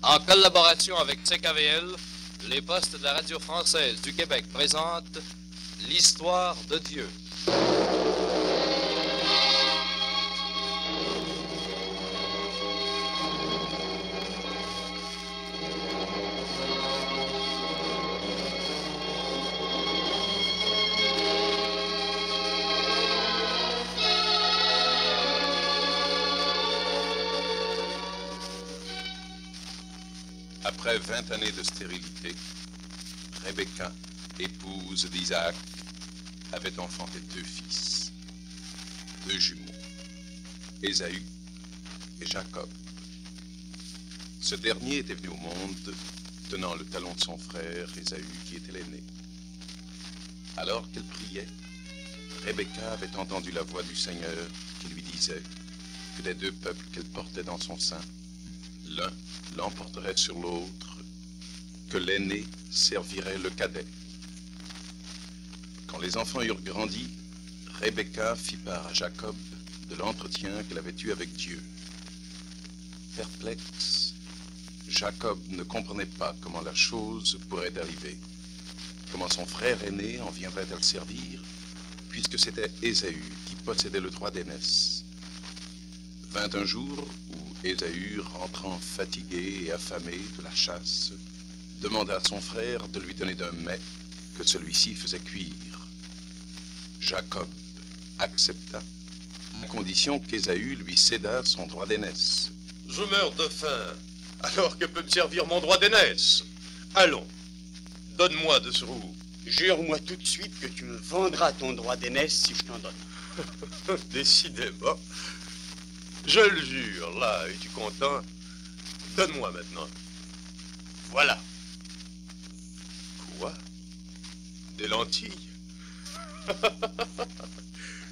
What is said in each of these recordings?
En collaboration avec CKVL, les postes de la radio française du Québec présentent l'histoire de Dieu. Après 20 années de stérilité, Rebecca, épouse d'Isaac, avait enfanté 2 fils, 2 jumeaux, Ésaü et Jacob. Ce dernier était venu au monde tenant le talon de son frère, Ésaü, qui était l'aîné. Alors qu'elle priait, Rebecca avait entendu la voix du Seigneur qui lui disait que des 2 peuples qu'elle portait dans son sein, l'un l'emporterait sur l'autre, que l'aîné servirait le cadet. Quand les enfants eurent grandi, Rebecca fit part à Jacob de l'entretien qu'elle avait eu avec Dieu. Perplexe, Jacob ne comprenait pas comment la chose pourrait arriver. Comment son frère aîné en viendrait à le servir, puisque c'était Ésaü qui possédait le droit d'aînesse. Vint un jour où Ésaü, rentrant fatigué et affamé de la chasse, demanda à son frère de lui donner d'un mets que celui-ci faisait cuire. Jacob accepta, à condition qu'Ésaü lui cédât son droit d'aînesse. Je meurs de faim, alors que peut me servir mon droit d'aînesse? Allons, donne-moi de ce roux. Jure-moi tout de suite que tu me vendras ton droit d'aînesse si je t'en donne. Décidément. Je le jure, là, es-tu content? Donne-moi maintenant. Voilà. Quoi? Des lentilles?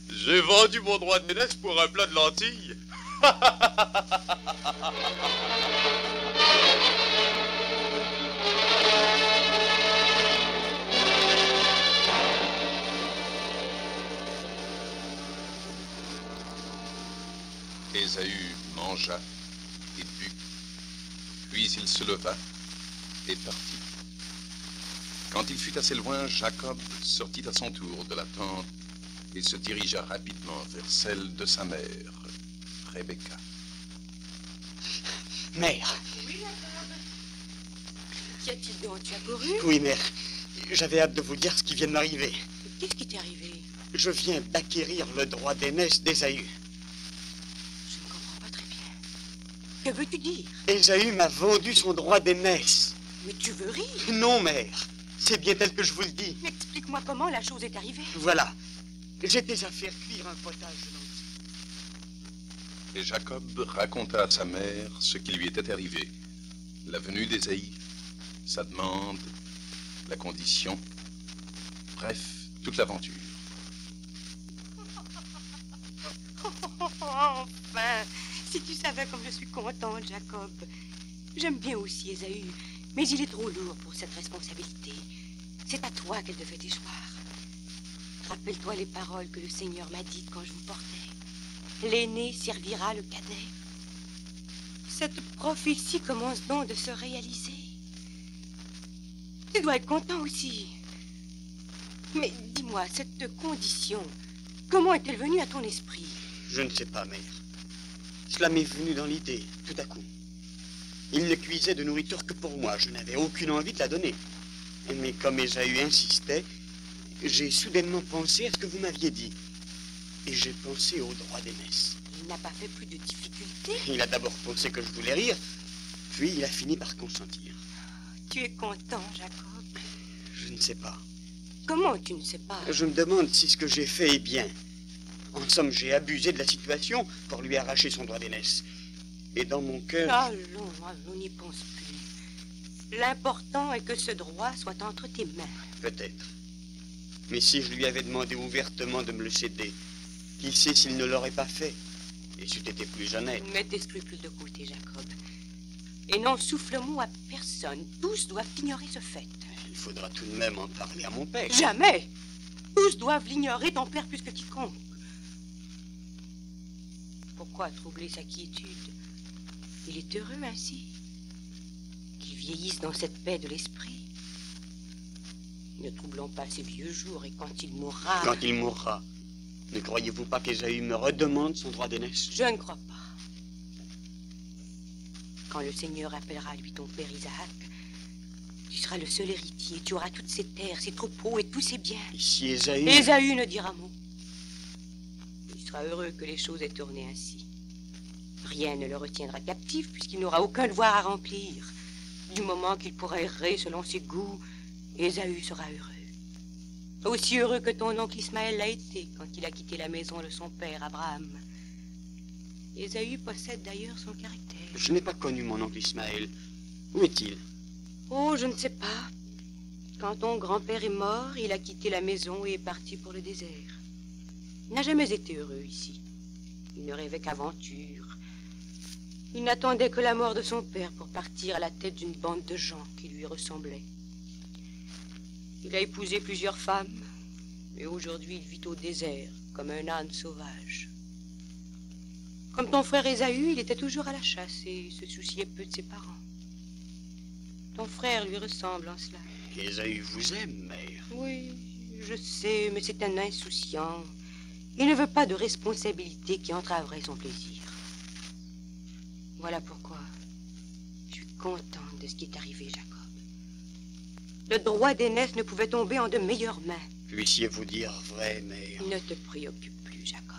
J'ai vendu mon droit d'aînesse pour un plat de lentilles. Ésaü mangea et but, puis il se leva et partit. Quand il fut assez loin, Jacob sortit à son tour de la tente et se dirigea rapidement vers celle de sa mère, Rebecca. Mère. Oui, Jacob. Qu'y a-t-il donc? Tu as couru? Oui, mère. J'avais hâte de vous dire ce qui vient de m'arriver. Qu'est-ce qui t'est arrivé? Je viens d'acquérir le droit d'aînesse d'Ésaü. Je ne comprends pas très bien. Que veux-tu dire? Ésaü m'a vendu son droit d'aînesse. Mais tu veux rire? Non, mère. C'est bien tel que je vous le dis. Explique-moi comment la chose est arrivée. Voilà. J'étais à faire cuire un potage de lentilles. Et Jacob raconta à sa mère ce qui lui était arrivé. La venue d'Ésaü, sa demande, la condition, bref, toute l'aventure. Enfin, si tu savais comme je suis contente, Jacob. J'aime bien aussi Ésaü, mais il est trop lourd pour cette responsabilité. C'est à toi qu'elle devait déchoir. Rappelle-toi les paroles que le Seigneur m'a dites quand je vous portais. L'aîné servira le cadet. Cette prophétie commence donc de se réaliser. Tu dois être content aussi. Mais dis-moi, cette condition, comment est-elle venue à ton esprit? Je ne sais pas, mère. Cela m'est venu dans l'idée, tout à coup. Il ne cuisait de nourriture que pour moi. Je n'avais aucune envie de la donner. Mais comme Ésaü insistait, j'ai soudainement pensé à ce que vous m'aviez dit. Et j'ai pensé au droit d'aînesse. Il n'a pas fait plus de difficultés. Il a d'abord pensé que je voulais rire, puis il a fini par consentir. Tu es content, Jacob? Je ne sais pas. Comment tu ne sais pas? Je me demande si ce que j'ai fait est bien. En somme, j'ai abusé de la situation pour lui arracher son droit d'aînesse. Et dans mon cœur... Allons, n'y pense plus. L'important est que ce droit soit entre tes mains. Peut-être. Mais si je lui avais demandé ouvertement de me le céder, qui sait s'il ne l'aurait pas fait? Et c'eût été plus honnête. Mets tes scrupules de côté, Jacob. Et n'en souffle mot à personne. Tous doivent ignorer ce fait. Il faudra tout de même en parler à mon père. Jamais! Tous doivent l'ignorer, ton père plus que quiconque. Pourquoi troubler sa quiétude? Il est heureux ainsi. qu'il vieillisse dans cette paix de l'esprit. Ne troublons pas ses vieux jours, et quand il mourra... Quand il mourra, ne croyez-vous pas qu'Ésaü me redemande son droit d'aînesse? Je ne crois pas. Quand le Seigneur appellera lui ton père Isaac, tu seras le seul héritier. Tu auras toutes ses terres, ses troupeaux et tous ses biens. Et si Ésaü... Ésaü ne dira mot. Il sera heureux que les choses aient tourné ainsi. Rien ne le retiendra captif puisqu'il n'aura aucun devoir à remplir. Du moment qu'il pourra errer selon ses goûts, Ésaü sera heureux. Aussi heureux que ton oncle Ismaël l'a été quand il a quitté la maison de son père Abraham. Ésaü possède d'ailleurs son caractère. Je n'ai pas connu mon oncle Ismaël. Où est-il? Oh, je ne sais pas. Quand ton grand-père est mort, il a quitté la maison et est parti pour le désert. Il n'a jamais été heureux ici. Il ne rêvait qu'aventure. Il n'attendait que la mort de son père pour partir à la tête d'une bande de gens qui lui ressemblaient. Il a épousé plusieurs femmes, et aujourd'hui il vit au désert comme un âne sauvage. Comme ton frère Ésaü, il était toujours à la chasse et se souciait peu de ses parents. Ton frère lui ressemble en cela. Ésaü vous aime, mère. Oui, je sais, mais c'est un insouciant. Il ne veut pas de responsabilité qui entraverait son plaisir. Voilà pourquoi je suis contente de ce qui est arrivé, Jacob. Le droit d'aînesse ne pouvait tomber en de meilleures mains. Puissiez-vous dire vrai, mère? Ne te préoccupe plus, Jacob.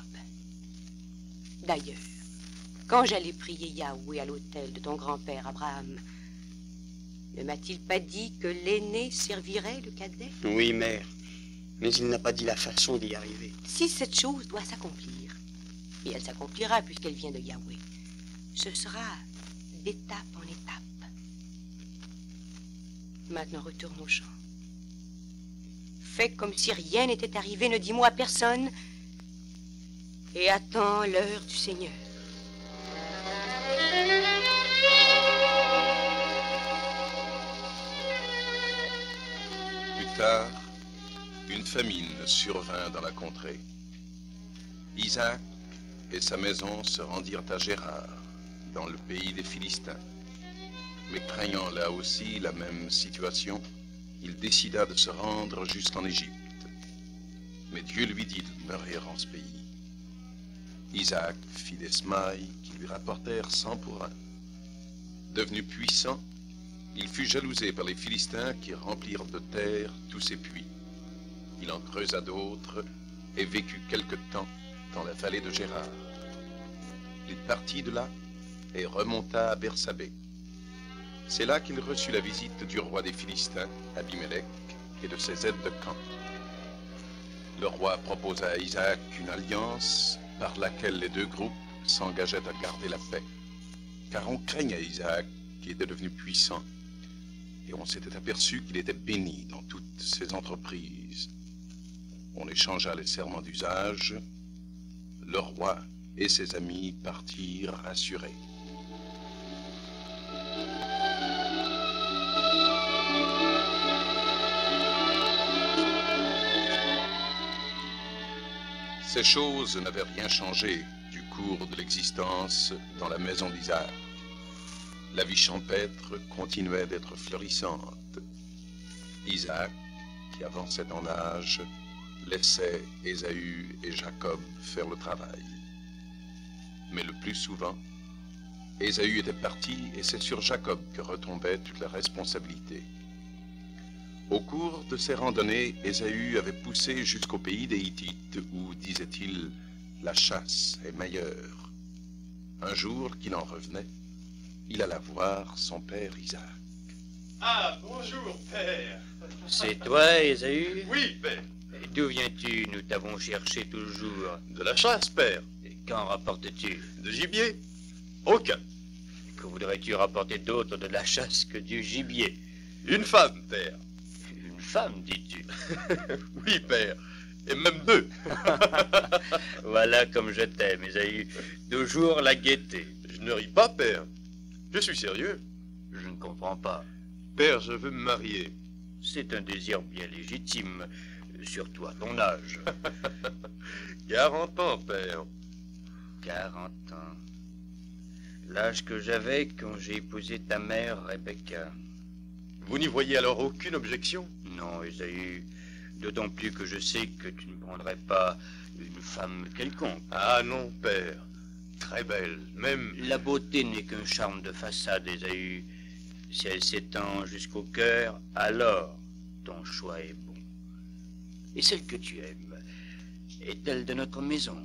D'ailleurs, quand j'allais prier Yahweh à l'autel de ton grand-père Abraham, ne m'a-t-il pas dit que l'aîné servirait le cadet? Oui, mère. Mais il n'a pas dit la façon d'y arriver. Si cette chose doit s'accomplir, et elle s'accomplira puisqu'elle vient de Yahweh, ce sera d'étape en étape. Maintenant, retourne au champ. Fais comme si rien n'était arrivé, ne dis-moi à personne, et attends l'heure du Seigneur. Plus tard, une famine survint dans la contrée. Isaac et sa maison se rendirent à Gérard, dans le pays des Philistins. Mais craignant là aussi la même situation, il décida de se rendre jusqu'en Égypte. Mais Dieu lui dit de demeurer en ce pays. Isaac fit des semailles qui lui rapportèrent 100 pour 1. Devenu puissant, il fut jalousé par les Philistins qui remplirent de terre tous ses puits. Il en creusa d'autres et vécut quelque temps dans la vallée de Gérard. Il partit de là et remonta à Bersabée. C'est là qu'il reçut la visite du roi des Philistins, Abimelech, et de ses aides de camp. Le roi proposa à Isaac une alliance par laquelle les deux groupes s'engageaient à garder la paix. Car on craignait Isaac, qui était devenu puissant, et on s'était aperçu qu'il était béni dans toutes ses entreprises. On échangea les serments d'usage. Le roi et ses amis partirent rassurés. Ces choses n'avaient rien changé du cours de l'existence dans la maison d'Isaac. La vie champêtre continuait d'être florissante. Isaac, qui avançait en âge, laissait Ésaü et Jacob faire le travail. Mais le plus souvent, Ésaü était parti et c'est sur Jacob que retombait toute la responsabilité. Au cours de ses randonnées, Ésaü avait poussé jusqu'au pays des Hittites où, disait-il, la chasse est meilleure. Un jour qu'il en revenait, il alla voir son père Isaac. Ah, bonjour, père. C'est toi, Ésaü? Oui, père. D'où viens-tu? Nous t'avons cherché tout le jour. De la chasse, père. Et qu'en rapportes-tu? De gibier. Aucun. Que voudrais-tu rapporter d'autre de la chasse que du gibier? Une femme, père. Une femme, dis-tu? Oui, père. Et même deux. Voilà comme je t'aime, Ésaü. Toujours la gaieté. Je ne ris pas, père. Je suis sérieux. Je ne comprends pas. Père, je veux me marier. C'est un désir bien légitime, surtout à ton âge. 40 ans, père. 40 ans. L'âge que j'avais quand j'ai épousé ta mère, Rebecca. Vous n'y voyez alors aucune objection? Non, Esaü, d'autant plus que je sais que tu ne prendrais pas une femme quelconque. Ah non, père. Très belle, même... La beauté n'est qu'un charme de façade, Esaü. Si elle s'étend jusqu'au cœur, alors ton choix est bon. Et celle que tu aimes, est-elle de notre maison?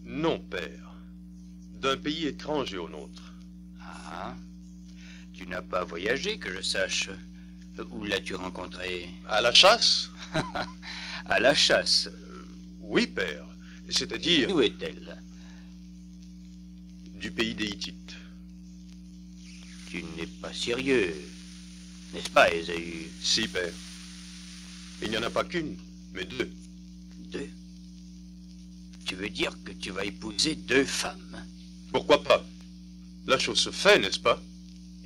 Non, père. D'un pays étranger au nôtre. Ah, tu n'as pas voyagé, que je sache. Où l'as-tu rencontrée? À la chasse? À la chasse. Oui, père. C'est-à-dire... D'où est-elle? Du pays des Hittites. Tu n'es pas sérieux, n'est-ce pas, Esaü? Si, père. Il n'y en a pas qu'une, mais deux. Deux? Tu veux dire que tu vas épouser deux femmes? Pourquoi pas? La chose se fait, n'est-ce pas?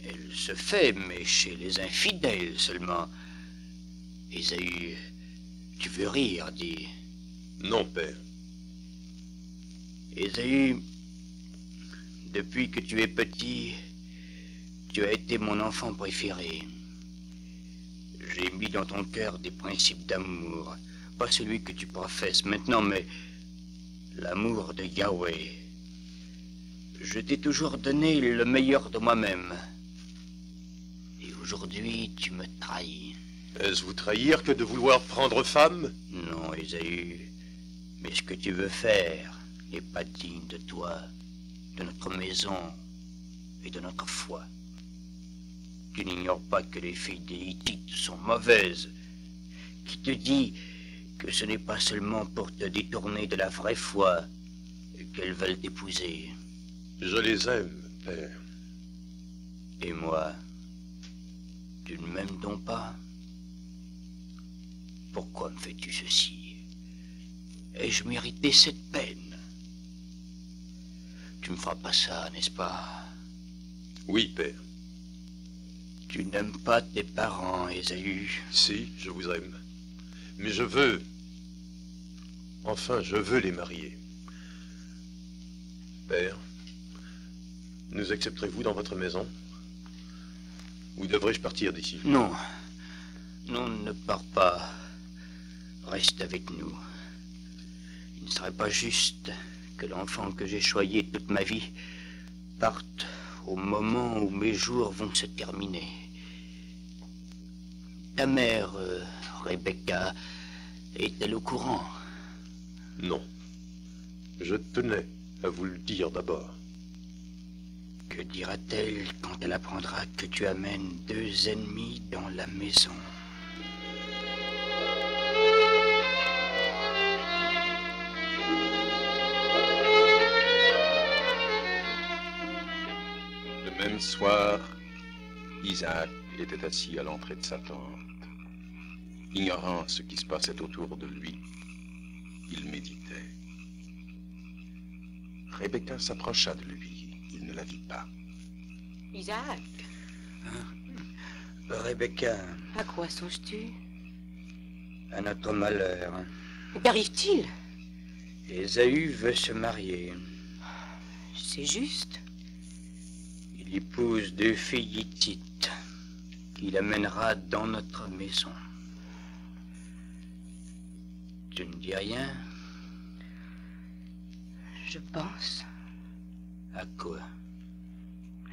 Elle se fait, mais chez les infidèles seulement. Esaü, tu veux rire, dis. Non, père. Esaü, depuis que tu es petit, tu as été mon enfant préféré. J'ai mis dans ton cœur des principes d'amour, pas celui que tu professes maintenant, mais l'amour de Yahweh. Je t'ai toujours donné le meilleur de moi-même. Et aujourd'hui, tu me trahis. Est-ce vous trahir que de vouloir prendre femme? Non, Esaü, mais ce que tu veux faire n'est pas digne de toi, de notre maison et de notre foi. Tu n'ignores pas que les filles des Hittites sont mauvaises. Qui te dit que ce n'est pas seulement pour te détourner de la vraie foi qu'elles veulent t'épouser? Je les aime, père. Et moi, tu ne m'aimes donc pas? Pourquoi me fais-tu ceci? Ai-je mérité cette peine? Tu me feras pas ça, n'est-ce pas? Oui, père. Tu n'aimes pas tes parents, Esaü? Si, je vous aime. Mais je veux... Enfin, je veux les marier. Père, nous accepterez-vous dans votre maison? Ou devrais-je partir d'ici? Non. Non, ne pars pas. Reste avec nous. Il ne serait pas juste que l'enfant que j'ai choyé toute ma vie parte au moment où mes jours vont se terminer. Ta mère, Rebecca, est-elle au courant? Non. Je tenais à vous le dire d'abord. Que dira-t-elle quand elle apprendra que tu amènes deux ennemis dans la maison? Le même soir, Isaac était assis à l'entrée de sa tente. Ignorant ce qui se passait autour de lui, il méditait. Rebecca s'approcha de lui. Il ne la vit pas. Isaac, Rebecca, à quoi songes-tu? à notre malheur. Qu'arrive-t-il? Esaü veut se marier. C'est juste. Il épouse deux filles hittites qu'il amènera dans notre maison. Tu ne dis rien? Je pense À quoi?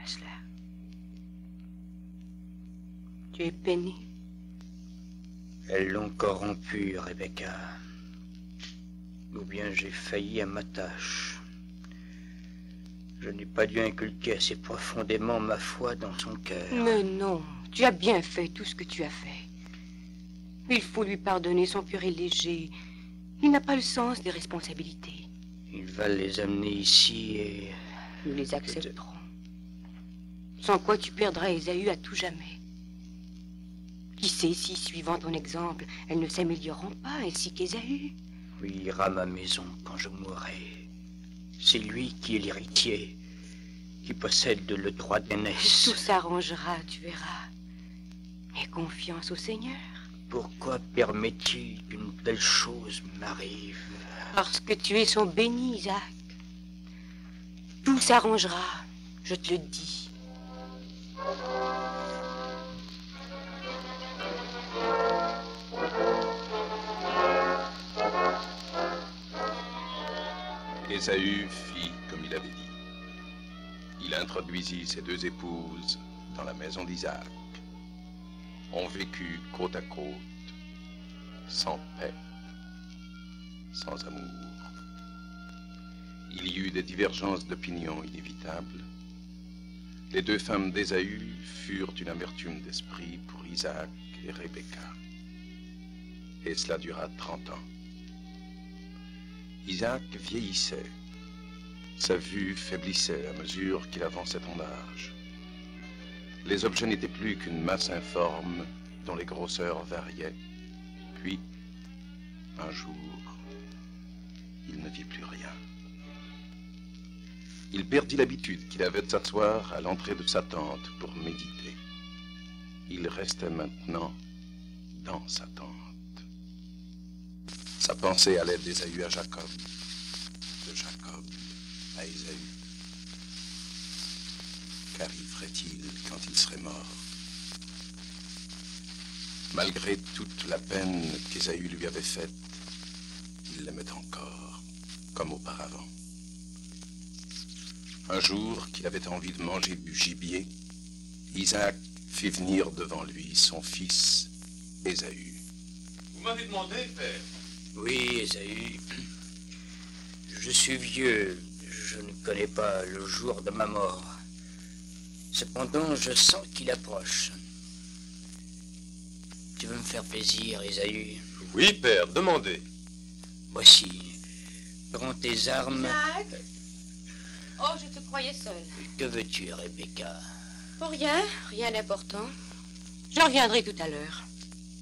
à cela. Tu es peiné. Elles l'ont corrompu, Rebecca. Ou bien j'ai failli à ma tâche. Je n'ai pas dû inculquer assez profondément ma foi dans son cœur. Mais non, tu as bien fait tout ce que tu as fait. Il faut lui pardonner son pur et léger. Il n'a pas le sens des responsabilités. Il va les amener ici et... Nous les accepterons. Sans quoi tu perdras Esaü à tout jamais. Qui sait si, suivant ton exemple, elles ne s'amélioreront pas, ainsi qu'Esaü? Oui, il ira à ma maison quand je mourrai. C'est lui qui est l'héritier, qui possède le droit d'aînesse. Tout s'arrangera, tu verras. Aie confiance au Seigneur. Pourquoi permet-il qu'une telle chose m'arrive? Parce que tu es son béni, Isaac. Tout s'arrangera. Je te le dis. Ésaü fit comme il avait dit. Il introduisit ses deux épouses dans la maison d'Isaac. On vécut côte à côte, sans paix, sans amour. Il y eut des divergences d'opinion inévitables. Les deux femmes d'Ésaü furent une amertume d'esprit pour Isaac et Rebecca. Et cela dura 30 ans. Isaac vieillissait. Sa vue faiblissait à mesure qu'il avançait en âge. Les objets n'étaient plus qu'une masse informe dont les grosseurs variaient. Puis, un jour, il ne vit plus rien. Il perdit l'habitude qu'il avait de s'asseoir à l'entrée de sa tente pour méditer. Il restait maintenant dans sa tente. Sa pensée allait d'Ésaü à Jacob, de Jacob à Ésaü. Qu'arriverait-il quand il serait mort? Malgré toute la peine qu'Ésaü lui avait faite, il l'aimait encore, comme auparavant. Un jour qu'il avait envie de manger du gibier, Isaac fit venir devant lui son fils, Ésaü. Vous m'avez demandé, père? Oui, Ésaü. Je suis vieux. Je ne connais pas le jour de ma mort. Cependant, je sens qu'il approche. Tu veux me faire plaisir, Ésaü? Oui, père, demandez. Voici. Prends tes armes. Isaac? Oh, je te croyais seule. Que veux-tu, Rebecca? Pour rien, rien d'important. Je reviendrai tout à l'heure.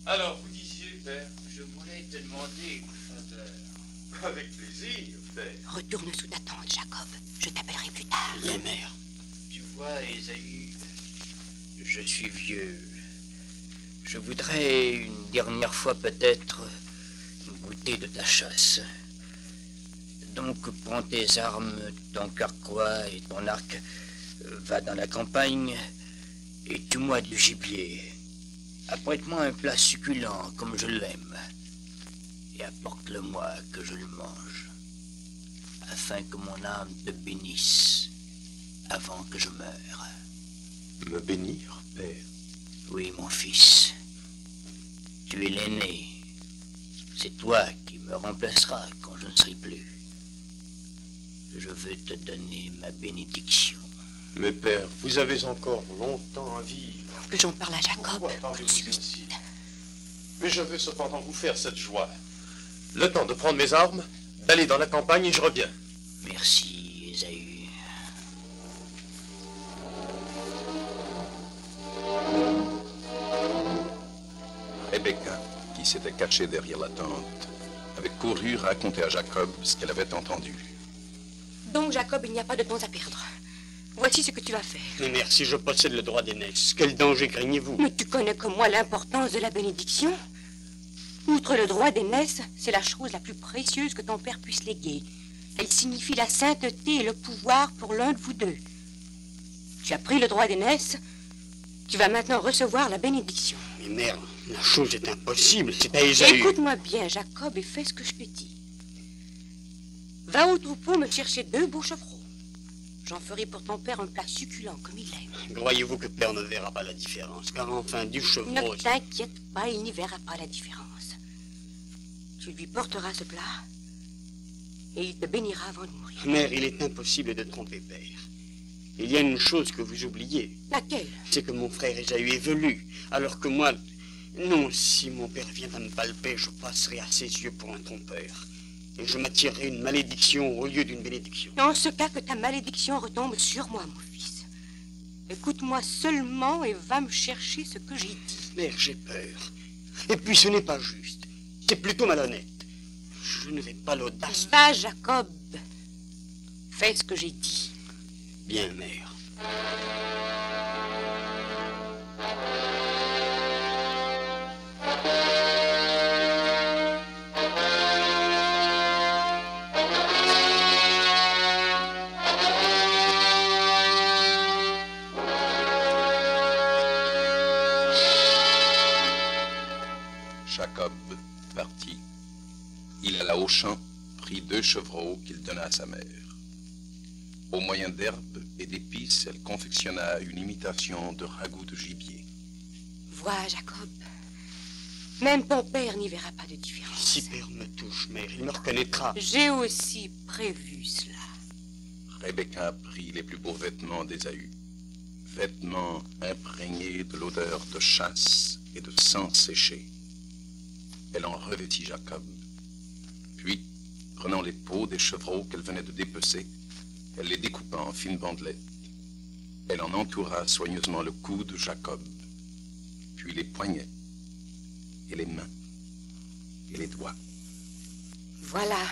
Alors, vous disiez, père? Je voulais te demander une faveur. Avec plaisir, père. Retourne sous ta tente, Jacob. Je t'appellerai plus tard. Bien, mère. Tu vois, Ésaü, je suis vieux. Je voudrais une dernière fois peut-être goûter de ta chasse. Donc prends tes armes, ton carquois et ton arc, va dans la campagne et tue-moi du gibier. Apprête-moi un plat succulent comme je l'aime et apporte-le-moi que je le mange, afin que mon âme te bénisse avant que je meure. Me bénir, père? Oui, mon fils. Tu es l'aîné. C'est toi qui me remplaceras quand je ne serai plus. Je veux te donner ma bénédiction. Mais père, vous avez encore longtemps à vivre. Que j'en parle à Jacob. Pourquoi Tout de parlez-vous suite. ainsi? Mais je veux cependant vous faire cette joie. Le temps de prendre mes armes, d'aller dans la campagne et je reviens. Merci, Ésaü. Rebecca, qui s'était cachée derrière la tente, avait couru raconter à Jacob ce qu'elle avait entendu. Donc, Jacob, il n'y a pas de temps à perdre. Voici ce que tu vas faire. Mais mère, si je possède le droit d'aînesse, quel danger craignez-vous? Mais tu connais comme moi l'importance de la bénédiction. Outre le droit d'aînesse, c'est la chose la plus précieuse que ton père puisse léguer. Elle signifie la sainteté et le pouvoir pour l'un de vous deux. Tu as pris le droit d'aînesse, tu vas maintenant recevoir la bénédiction. Mais mère, la chose est impossible. C'est à Ésaü. Écoute-moi bien, Jacob, et fais ce que je te dis. Va au troupeau me chercher 2 beaux chevreaux. J'en ferai pour ton père un plat succulent comme il l'aime. Croyez-vous que père ne verra pas la différence? Car enfin, du chevreau... Ne t'inquiète pas, il n'y verra pas la différence. Tu lui porteras ce plat et il te bénira avant de mourir. Mère, il est impossible de tromper père. Il y a une chose que vous oubliez. Laquelle? C'est que mon frère Ésaü est velu, alors que moi... Non, si mon père vient à me palper, je passerai à ses yeux pour un trompeur. Et je m'attirerai une malédiction au lieu d'une bénédiction. En ce cas, que ta malédiction retombe sur moi, mon fils. Écoute-moi seulement et va me chercher ce que j'ai dit. Mère, j'ai peur. Et puis ce n'est pas juste. C'est plutôt malhonnête. Je ne vais pas l'audace. Va, Jacob. Fais ce que j'ai dit. Bien, mère. Jacob partit. Il alla au champ, prit 2 chevreaux qu'il donna à sa mère. Au moyen d'herbes et d'épices, elle confectionna une imitation de ragoût de gibier. Vois, Jacob, même ton père n'y verra pas de différence. Si père me touche, mère, il me reconnaîtra. J'ai aussi prévu cela. Rebecca prit les plus beaux vêtements d'Ésaü, vêtements imprégnés de l'odeur de chasse et de sang séché. Elle en revêtit Jacob. Puis, prenant les peaux des chevreaux qu'elle venait de dépecer, elle les découpa en fines bandelettes. Elle en entoura soigneusement le cou de Jacob, puis les poignets, et les mains, et les doigts. Voilà.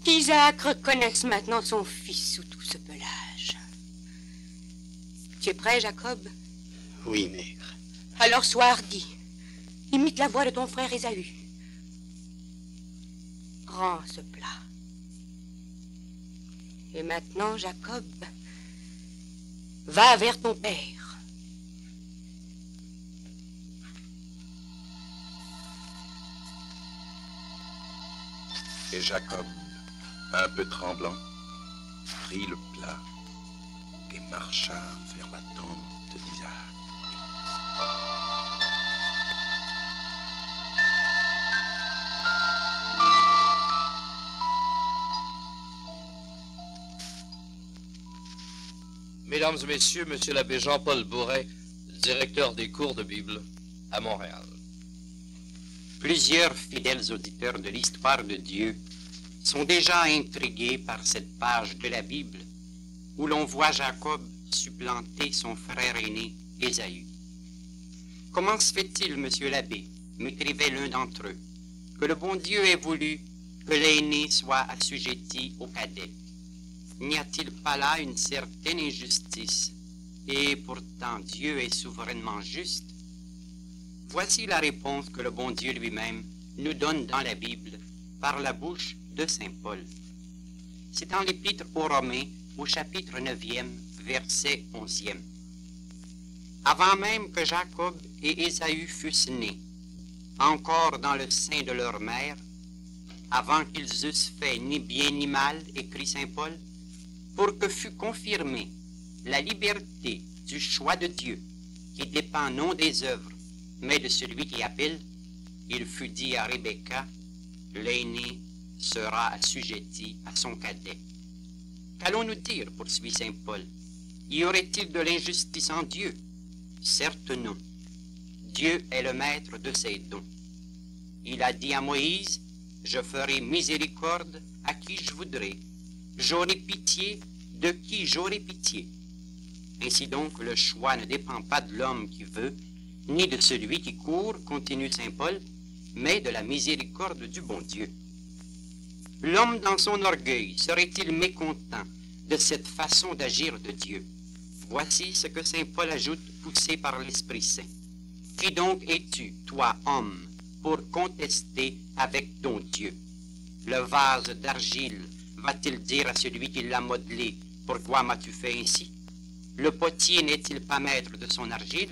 Qu'Isaac reconnaisse maintenant son fils sous tout ce pelage. Tu es prêt, Jacob? Oui, mère. Alors sois hardi. Imite la voix de ton frère Ésaü. Prends ce plat. Et maintenant, Jacob, va vers ton père. Et Jacob, un peu tremblant, prit le plat et marcha vers la tente d'Isaac. Mesdames et messieurs, monsieur l'abbé Jean-Paul Bourret, directeur des cours de Bible à Montréal. Plusieurs fidèles auditeurs de l'histoire de Dieu sont déjà intrigués par cette page de la Bible où l'on voit Jacob supplanter son frère aîné, Ésaü. Comment se fait-il, monsieur l'abbé, m'écrivait l'un d'entre eux, que le bon Dieu ait voulu que l'aîné soit assujetti au cadet? N'y a-t-il pas là une certaine injustice? Et pourtant Dieu est souverainement juste. Voici la réponse que le bon Dieu lui-même nous donne dans la Bible par la bouche de saint Paul. C'est dans l'Épître aux Romains, au chapitre 9e, verset 11e. Avant même que Jacob et Ésaü fussent nés, encore dans le sein de leur mère, avant qu'ils eussent fait ni bien ni mal, écrit saint Paul, pour que fût confirmée la liberté du choix de Dieu, qui dépend non des œuvres, mais de celui qui appelle, il fut dit à Rebecca, l'aîné sera assujetti à son cadet. Qu'allons-nous dire, poursuit saint Paul? Y aurait-il de l'injustice en Dieu? Certes non. Dieu est le maître de ses dons. Il a dit à Moïse, je ferai miséricorde à qui je voudrai. J'aurai pitié de qui j'aurai pitié. Ainsi donc, le choix ne dépend pas de l'homme qui veut, ni de celui qui court, continue saint Paul, mais de la miséricorde du bon Dieu. L'homme dans son orgueil serait-il mécontent de cette façon d'agir de Dieu? Voici ce que saint Paul ajoute, poussé par l'Esprit Saint. Qui donc es-tu, toi, homme, pour contester avec ton Dieu? Le vase d'argile va-t-il dire à celui qui l'a modelé, pourquoi m'as-tu fait ainsi? Le potier n'est-il pas maître de son argile?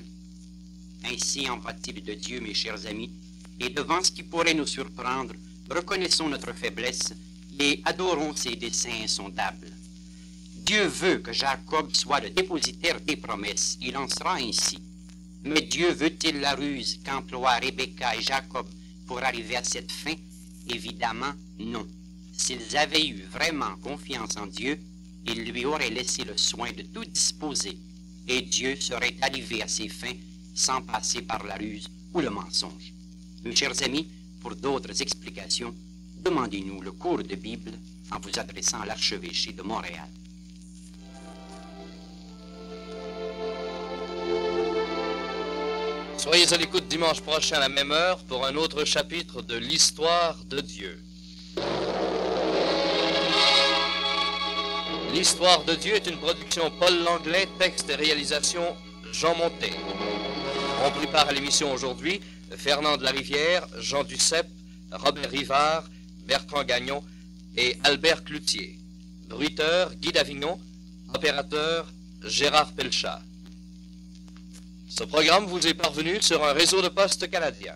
Ainsi en va-t-il de Dieu, mes chers amis, et devant ce qui pourrait nous surprendre, reconnaissons notre faiblesse et adorons ses desseins insondables. Dieu veut que Jacob soit le dépositaire des promesses, il en sera ainsi. Mais Dieu veut-il la ruse qu'emploient Rebecca et Jacob pour arriver à cette fin? Évidemment, non. S'ils avaient eu vraiment confiance en Dieu, ils lui auraient laissé le soin de tout disposer, et Dieu serait arrivé à ses fins sans passer par la ruse ou le mensonge. Mes chers amis, pour d'autres explications, demandez-nous le cours de Bible en vous adressant à l'archevêché de Montréal. Soyez à l'écoute dimanche prochain à la même heure pour un autre chapitre de l'histoire de Dieu. L'histoire de Dieu est une production Paul Langlais, texte et réalisation Jean Montet. On prépare à l'émission aujourd'hui Fernand de la Rivière, Jean Duceppe, Robert Rivard, Bertrand Gagnon et Albert Cloutier. Bruiteur, Guy Davignon. Opérateur, Gérard Pelchat. Ce programme vous est parvenu sur un réseau de postes canadien.